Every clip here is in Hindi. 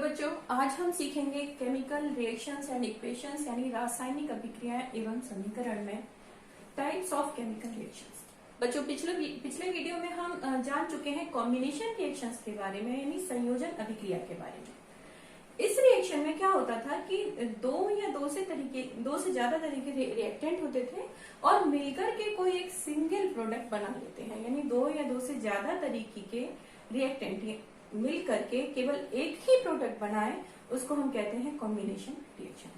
बच्चों, आज हम सीखेंगे केमिकल रिएक्शंस एंड इक्वेशंस यानी रासायनिक अभिक्रियाएं एवं समीकरण में टाइप्स ऑफ केमिकल रिएक्शंस। बच्चों, पिछले वीडियो में हम जान चुके हैं कॉम्बिनेशन रिएक्शंस के बारे में यानी संयोजन अभिक्रिया के बारे में। इस रिएक्शन में क्या होता था कि दो से ज्यादा तरह के रिएक्टेंट होते थे और मिलकर के कोई एक सिंगल प्रोडक्ट बना लेते हैं, यानी दो से ज्यादा तरीके के रिएक्टेंट मिल करके केवल एक ही प्रोडक्ट बनाए, उसको हम कहते हैं कॉम्बिनेशन रिएक्शन।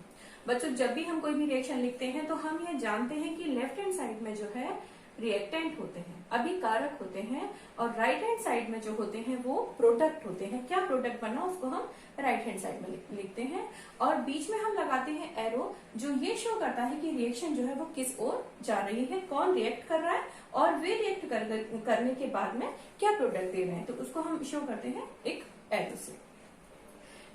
बच्चों, जब भी हम कोई भी रिएक्शन लिखते हैं तो हम ये जानते हैं कि लेफ्ट हैंड साइड में जो है रिएक्टेंट होते हैं, अभिकारक होते हैं, और राइट हैंड साइड में जो होते हैं वो प्रोडक्ट होते हैं। क्या प्रोडक्ट बना उसको हम राइट हैंड साइड में लिखते हैं, और बीच में हम लगाते हैं एरो, जो ये शो करता है कि रिएक्शन जो है वो किस ओर जा रही है, कौन रिएक्ट कर रहा है और वे रिएक्ट करने के बाद में क्या प्रोडक्ट दे रहे हैं, तो उसको हम शो करते हैं एक एरो से।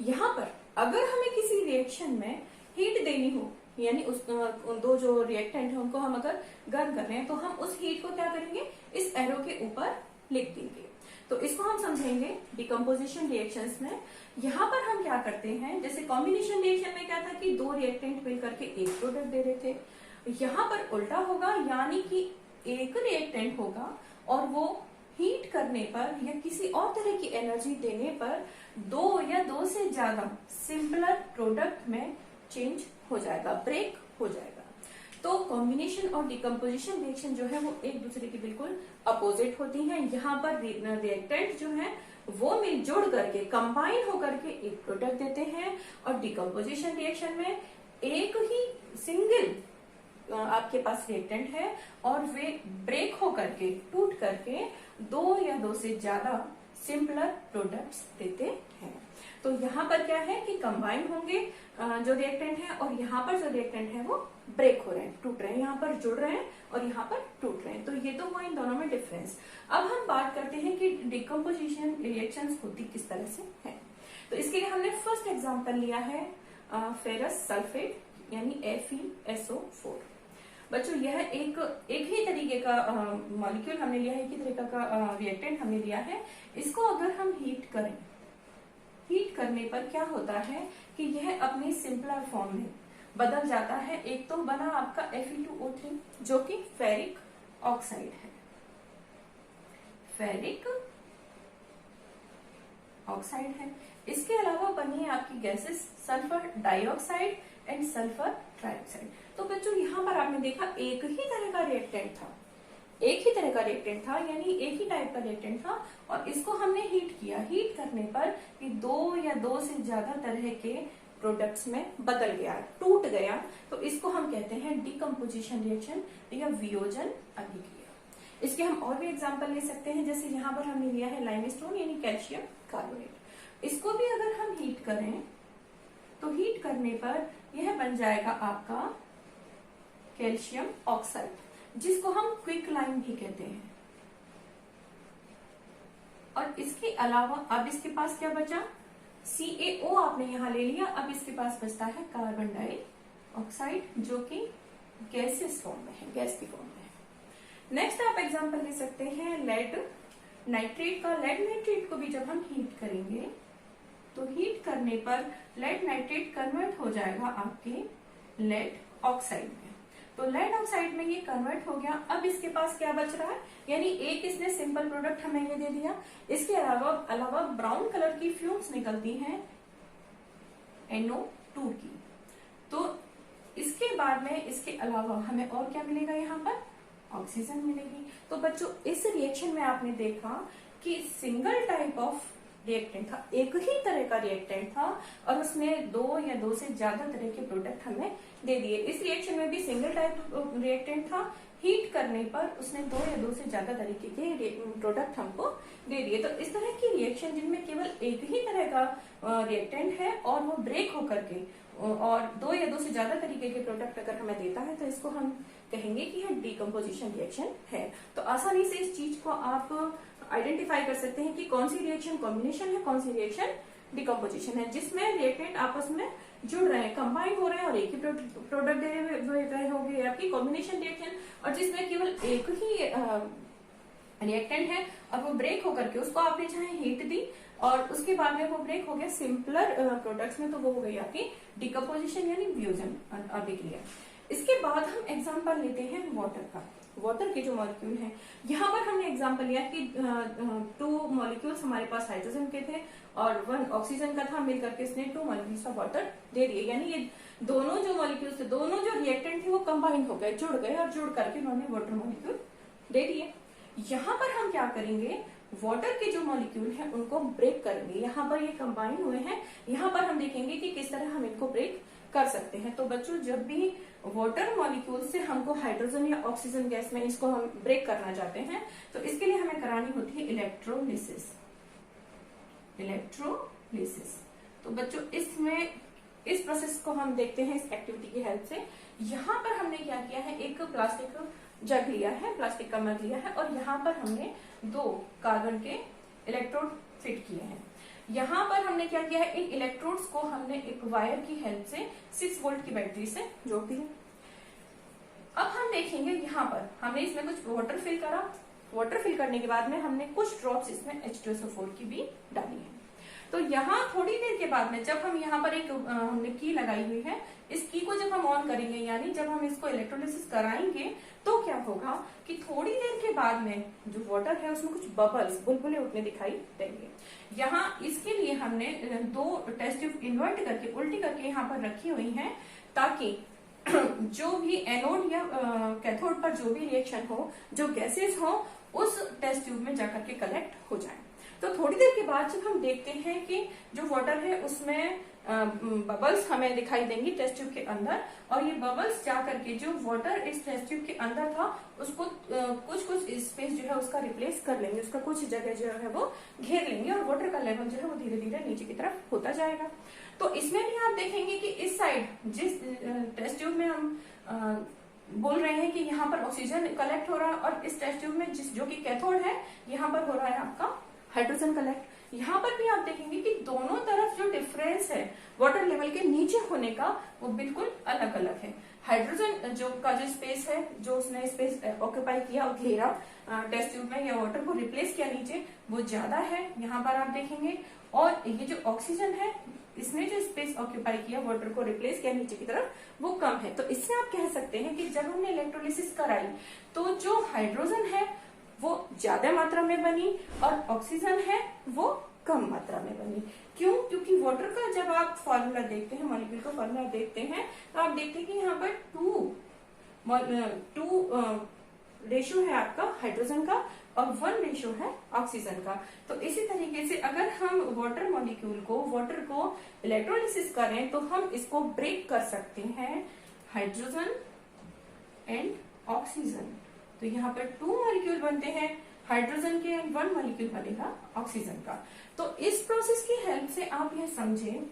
यहाँ पर अगर हमें किसी रिएक्शन में हीट देनी हो, यानी उस दो जो रिएक्टेंट है उनको हम अगर गर्म कर रहे हैं, तो हम उस हीट को क्या करेंगे, इस एरो के ऊपर लिख देंगे। तो इसको हम समझेंगे डिकम्पोजिशन रिएक्शंस में। यहाँ पर हम क्या करते हैं, जैसे कॉम्बिनेशन रिएक्शन में क्या था कि दो रिएक्टेंट मिल करके एक प्रोडक्ट दे रहे थे, यहाँ पर उल्टा होगा, यानी कि एक रिएक्टेंट होगा और वो हीट करने पर या किसी और तरह की एनर्जी देने पर दो से ज्यादा सिंपलर प्रोडक्ट में चेंज हो जाएगा, ब्रेक हो जाएगा। तो कॉम्बिनेशन और डिकम्पोजिशन रिएक्शन जो है वो एक दूसरे की बिल्कुल अपोजिट होती हैं। यहाँ पर रिएक्टेंट जो है वो मिल जुड़ करके कंबाइन होकर के एक प्रोडक्ट देते हैं, और डिकम्पोजिशन रिएक्शन में एक ही सिंगल आपके पास रिएक्टेंट है और वे ब्रेक होकर के, टूट करके दो से ज्यादा सिंपलर प्रोडक्ट्स देते हैं। तो यहाँ पर क्या है कि कंबाइन होंगे जो रिएक्टेंट है, और यहाँ पर जो रिएक्टेंट है वो ब्रेक हो रहे हैं, टूट रहे हैं, यहाँ पर जुड़ रहे हैं और यहाँ पर टूट रहे हैं। तो ये तो हुआ इन दोनों में डिफरेंस। अब हम बात करते हैं कि डिकम्पोजिशन रिएक्शंस होती किस तरह से है। तो इसके लिए हमने फर्स्ट एग्जाम्पल लिया है फेरस सल्फेट यानी FeSO4। बच्चों, यह एक ही तरीके का मॉलिक्यूल हमने लिया है, एक ही तरीके का रिएक्टेंट हमने लिया है। इसको अगर हम हीट करें, हीट करने पर क्या होता है कि यह अपनी सिंपलर फॉर्म में बदल जाता है। एक तो बना आपका Fe2O3 जो कि फेरिक ऑक्साइड है, फेरिक ऑक्साइड है। इसके अलावा बनी है आपकी gases sulphur dioxide and sulphur trioxide. तो बच्चों, यहाँ पर आपने देखा एक ही तरह का रिएक्टेंट था, एक ही तरह का रिएक्टेंट था, यानी एक ही टाइप का रिएक्टेंट था, और इसको हमने हीट किया। हीट करने पर कि दो से ज्यादा तरह के प्रोडक्ट्स में बदल गया, टूट गया, तो इसको हम कहते हैं डिकम्पोजिशन रिएक्शन या वियोजन अभिक्रिया। इसके हम और भी एग्जांपल ले सकते हैं, जैसे यहाँ पर हमने लिया है लाइमस्टोन यानी कैल्शियम कार्बोनेट। इसको भी अगर हम हीट करें तो हीट करने पर यह बन जाएगा आपका कैल्शियम ऑक्साइड, जिसको हम क्विक लाइम भी कहते हैं। और इसके अलावा अब इसके पास क्या बचा, CaO आपने यहां ले लिया। अब इसके पास बचता है कार्बन डाइऑक्साइड जो कि गैसेस फॉर्म में है, गैस की फॉर्म में है। नेक्स्ट आप एग्जांपल ले सकते हैं लेड नाइट्रेट का। लेड नाइट्रेट को भी जब हम हीट करेंगे तो हीट करने पर लेड नाइट्रेट कन्वर्ट हो जाएगा आपके लेड ऑक्साइड में। तो लेड ऑक्साइड में ये कन्वर्ट हो गया। अब इसके पास क्या बच रहा है, यानी एक इसने सिंपल प्रोडक्ट हमें ये दे दिया। इसके अलावा ब्राउन कलर की फ्यूम्स निकलती हैं NO2 की। तो इसके बाद में इसके अलावा हमें और क्या मिलेगा, यहाँ पर ऑक्सीजन मिलेगी। तो बच्चों, इस रिएक्शन में आपने देखा कि सिंगल टाइप ऑफ रिएक्टेंट था, एक ही तरह का रिएक्टेंट था, और उसने दो से ज्यादा तरह के प्रोडक्ट हमें दे दिए। इस रिएक्शन में भी सिंगल टाइप रिएक्टेंट था, हीट करने पर उसने दो से ज्यादा तरीके के प्रोडक्ट हमको दे दिए। तो इस तरह की रिएक्शन जिनमें केवल एक ही तरह का रिएक्टेंट है और वो ब्रेक होकर के और दो से ज्यादा तरीके के प्रोडक्ट अगर हमें देता है, तो इसको हम कहेंगे कि यह डिकम्पोजिशन रिएक्शन है। तो आसानी से इस चीज को आप आइडेंटिफाई कर सकते हैं कि कौन सी रिएक्शन कॉम्बिनेशन है, कौन सी रिएक्शन डिकम्पोजिशन है, जिसमें रिएक्टेंट आपस में जुड़ रहे हैं, कंबाइन हो रहे हैं और एक ही प्रोडक्ट दे रहे होंगे, आपकी कॉम्बिनेशन रिएक्शन। और जिसमें केवल एक ही रिएक्टेंट है और वो ब्रेक होकर के उसको आपने चाहे हीट दी और उसके बाद में वो ब्रेक हो गया सिंपलर प्रोडक्ट्स में, तो वो हो गई आपकी डिकम्पोजिशन यानी फ्यूजन अभिक्रिया। इसके बाद हम एग्जांपल लेते हैं वाटर का। वाटर के जो मॉलिक्यूल हैं, यहाँ पर हमने एग्जांपल लिया कि 2 मॉलिक्यूल्स हमारे पास हाइड्रोजन के थे और 1 ऑक्सीजन का था, मिलकर के इसने 2 मॉलिक्यूल्स ऑफ वाटर दे दिए। यानी ये दोनों जो मॉलिक्यूल्स थे, दोनों जो रिएक्टेंट थे वो कंबाइन हो गए, जुड़ गए और जुड़ करके उन्होंने वाटर मॉलिक्यूल दे दिए। यहाँ पर हम क्या करेंगे, वाटर के जो मॉलिक्यूल हैं उनको ब्रेक करेंगे। यहाँ पर ये कंबाइन हुए हैं, यहाँ पर हम देखेंगे कि किस तरह हम इनको ब्रेक कर सकते हैं। तो बच्चों, जब भी वाटर मॉलिक्यूल से हमको हाइड्रोजन या ऑक्सीजन गैस में इसको हम ब्रेक करना चाहते हैं, तो इसके लिए हमें करानी होती है इलेक्ट्रोलिसिस। इलेक्ट्रोलिसिस। तो बच्चों, इसमें इस प्रोसेस को हम देखते हैं इस एक्टिविटी की हेल्प से। यहाँ पर हमने क्या किया है, एक प्लास्टिक जग लिया है, प्लास्टिक का मग लिया है और यहाँ पर हमने 2 कार्बन के इलेक्ट्रोड फिट किए हैं। यहाँ पर हमने क्या किया है, इन इलेक्ट्रोड्स को हमने एक वायर की हेल्प से 6 वोल्ट की बैटरी से जोड़ दिया। अब हम देखेंगे, यहाँ पर हमने इसमें कुछ वाटर फिल करा। वाटर फिल करने के बाद में हमने कुछ ड्रॉप्स इसमें H2SO4 की भी डाली है। तो यहाँ थोड़ी देर के बाद में जब हम यहाँ पर एक हमने की लगाई हुई है, इस की को जब हम ऑन करेंगे, यानी जब हम इसको इलेक्ट्रोलिसिस कराएंगे, तो क्या होगा कि थोड़ी देर के बाद में जो वाटर है उसमें कुछ बबल्स, बुलबुले उठने दिखाई देंगे। यहाँ इसके लिए हमने 2 टेस्ट ट्यूब इन्वर्ट करके, उल्टी करके यहाँ पर रखी हुई है, ताकि जो भी एनोड या कैथोड पर जो भी रिएक्शन हो, जो गैसेस हो, उस टेस्ट ट्यूब में जाकर के कलेक्ट हो जाए। तो थोड़ी देर के बाद जब हम देखते हैं कि जो वाटर है उसमें बबल्स हमें दिखाई देंगी टेस्ट ट्यूब के अंदर, और ये बबल्स जाकर के जो वाटर इस टेस्ट ट्यूब के अंदर था उसको कुछ कुछ स्पेस जो है उसका रिप्लेस कर लेंगे, उसका कुछ जगह जो है वो घेर लेंगे और वाटर का लेवल जो है वो धीरे धीरे नीचे की तरफ होता जाएगा। तो इसमें भी आप देखेंगे कि इस साइड जिस टेस्ट ट्यूब में हम बोल रहे हैं कि यहाँ पर ऑक्सीजन कलेक्ट हो रहा है, और इस टेस्ट ट्यूब में जो कि कैथोड है, यहाँ पर हो रहा है आपका हाइड्रोजन कलेक्ट। यहाँ पर भी आप देखेंगे कि दोनों तरफ जो डिफरेंस है वाटर लेवल के नीचे होने का, वो बिल्कुल अलग अलग है। हाइड्रोजन जो स्पेस है, जो उसने स्पेस ऑक्यूपाई किया और घेरा टेस्ट ट्यूब में या वाटर को रिप्लेस किया नीचे, वो ज्यादा है, यहाँ पर आप देखेंगे। और ये जो ऑक्सीजन है, इसने जो स्पेस ऑक्यूपाई किया वाटर को रिप्लेस किया नीचे की तरफ, वो कम है। तो इससे आप कह सकते हैं कि जब हमने इलेक्ट्रोलिसिस कराई तो जो हाइड्रोजन है वो ज्यादा मात्रा में बनी और ऑक्सीजन है वो कम मात्रा में बनी। क्यों? क्योंकि वाटर का जब आप फॉर्मूला देखते हैं, मॉलिक्यूल का फॉर्मूला देखते हैं, तो आप देखते हैं कि यहाँ पर 2 रेशियो है आपका हाइड्रोजन का और 1 रेशियो है ऑक्सीजन का। तो इसी तरीके से अगर हम वाटर मॉलिक्यूल को, वाटर को इलेक्ट्रोलिसिस करें तो हम इसको ब्रेक कर सकते हैं, हाइड्रोजन एंड ऑक्सीजन। तो यहाँ पर 2 मॉलिक्यूल बनते हैं हाइड्रोजन के एंड 1 मॉलिक्यूल बनेगा ऑक्सीजन का। तो इस प्रोसेस की हेल्प से आप यह समझें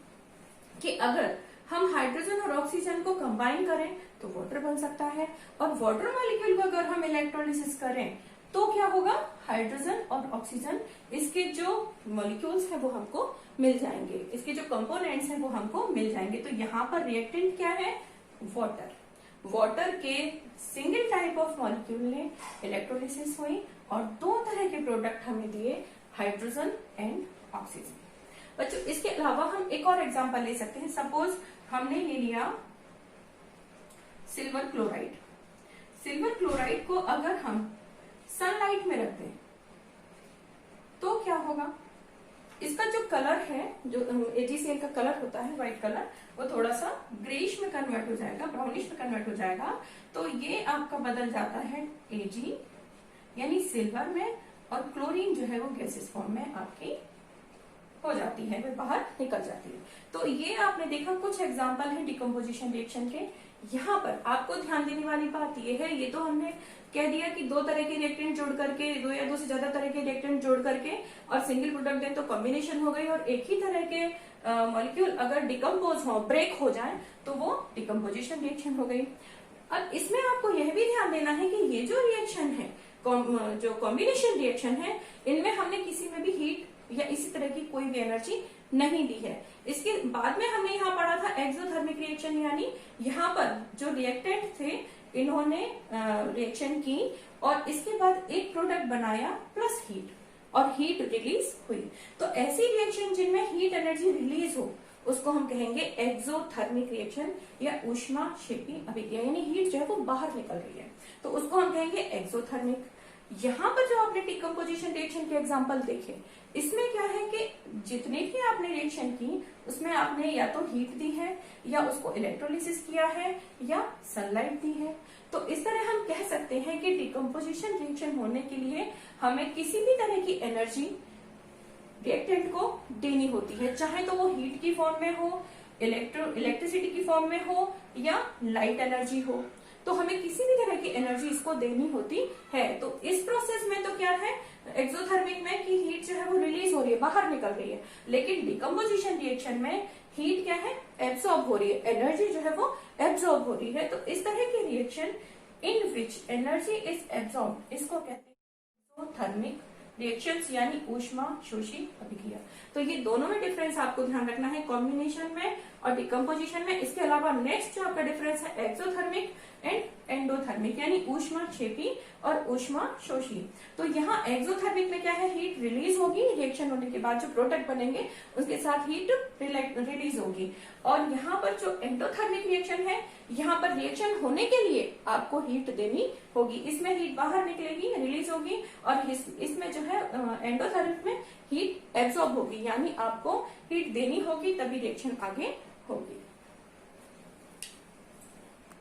कि अगर हम हाइड्रोजन और ऑक्सीजन को कंबाइन करें तो वाटर बन सकता है, और वाटर मॉलिक्यूल को अगर हम इलेक्ट्रोलिसिस करें तो क्या होगा, हाइड्रोजन और ऑक्सीजन, इसके जो मॉलिक्यूल्स हैं वो हमको मिल जाएंगे, इसके जो कंपोनेंट्स हैं वो हमको मिल जाएंगे। तो यहाँ पर रिएक्टेंट क्या है, वाटर। वाटर के सिंगल टाइप ऑफ मॉलिक्यूल ने इलेक्ट्रोलिसिस हुई और 2 तरह के प्रोडक्ट हमें दिए, हाइड्रोजन एंड ऑक्सीजन। बच्चों, इसके अलावा हम एक और एग्जांपल ले सकते हैं। सपोज हमने ले लिया सिल्वर क्लोराइड। सिल्वर क्लोराइड को अगर हम सनलाइट में रख दें तो क्या होगा, इसका जो कलर है, जो AgCl का कलर होता है व्हाइट कलर, वो थोड़ा सा ग्रेइश में कन्वर्ट हो जाएगा, ब्राउनिश में कन्वर्ट हो जाएगा। तो ये आपका बदल जाता है Ag यानी सिल्वर में, और क्लोरीन जो है वो गैसेस फॉर्म में आपकी हो जाती है, वो बाहर निकल जाती है। तो ये आपने देखा कुछ एग्जांपल है डिकम्पोजिशन रिएक्शन के। यहाँ पर आपको ध्यान देने वाली बात ये है, ये तो हमने कह दिया कि 2 तरह के रिएक्टेंट जोड़ करके, 2 या 2 से ज्यादा तरह के रिएक्टेंट जोड़ करके और सिंगल प्रोडक्ट दें तो कॉम्बिनेशन हो गई, और एक ही तरह के मॉलिक्यूल अगर डिकम्पोज हो, ब्रेक हो जाए, तो वो डिकम्पोजिशन रिएक्शन हो गई। अब इसमें आपको यह भी ध्यान देना है कि ये जो रिएक्शन है, जो कॉम्बिनेशन रिएक्शन है, इनमें हमने किसी में भी हीट या इसी तरह की कोई भी एनर्जी नहीं दी है। इसके बाद में हमने यहाँ पढ़ा था एक्सोथर्मिक रिएक्शन, यानी यहाँ पर जो रिएक्टेंट थे इन्होंने रिएक्शन की और इसके बाद एक प्रोडक्ट बनाया प्लस हीट। और हीट रिलीज हुई। तो ऐसी रिएक्शन जिनमें हीट एनर्जी रिलीज हो उसको हम कहेंगे एक्सोथर्मिक रिएक्शन या ऊष्माक्षेपी अभिक्रिया, यानी हीट जो है वो बाहर निकल रही है तो उसको हम कहेंगे एक्सोथर्मिक। यहाँ पर जो आपने डिकम्पोजिशन रिएक्शन के एग्जांपल देखे, इसमें क्या है कि जितने भी आपने रिएक्शन की उसमें आपने या तो हीट दी है या उसको इलेक्ट्रोलिसिस किया है या सनलाइट दी है। तो इस तरह हम कह सकते हैं कि डिकम्पोजिशन रिएक्शन होने के लिए हमें किसी भी तरह की एनर्जी रिएक्टेंट को देनी होती है, चाहे तो वो हीट की फॉर्म में हो, इलेक्ट्रिसिटी की फॉर्म में हो या लाइट एनर्जी हो, तो हमें किसी भी तरह की एनर्जी इसको देनी होती है। तो इस प्रोसेस में तो क्या है एक्सोथर्मिक में कि हीट जो है वो रिलीज हो रही है, बाहर निकल रही है, लेकिन डिकम्पोजिशन रिएक्शन में हीट क्या है एब्सॉर्ब हो रही है, एनर्जी जो है वो एब्सॉर्ब हो रही है। तो इस तरह की reaction in which energy is absorb, इसको कहते हैं एक्सोथर्मिक रिएक्शंस यानी ऊष्मा शोषी अभिक्रिया। तो ये दोनों में डिफरेंस आपको ध्यान रखना है, कॉम्बिनेशन में और डिकम्पोजिशन में। इसके अलावा नेक्स्ट जो आपका डिफरेंस है एक्सोथर्मिक एंड एंडोथर्मिक, यानी ऊष्मा क्षेपी और ऊष्मा शोषी। तो यहाँ एक्सोथर्मिक में क्या है, हीट रिलीज होगी, रिएक्शन होने के बाद जो प्रोडक्ट बनेंगे उसके साथ हीट रिलीज होगी। और यहाँ पर जो एंडोथर्मिक रिएक्शन है, यहाँ पर रिएक्शन होने के लिए आपको हीट देनी होगी, इसमें हीट बाहर निकलेगी, रिलीज होगी, और इसमें जो है एंडोथर्मिक में हीट एब्सॉर्ब होगी, यानी आपको हीट देनी होगी तभी रिएक्शन आगे होगी।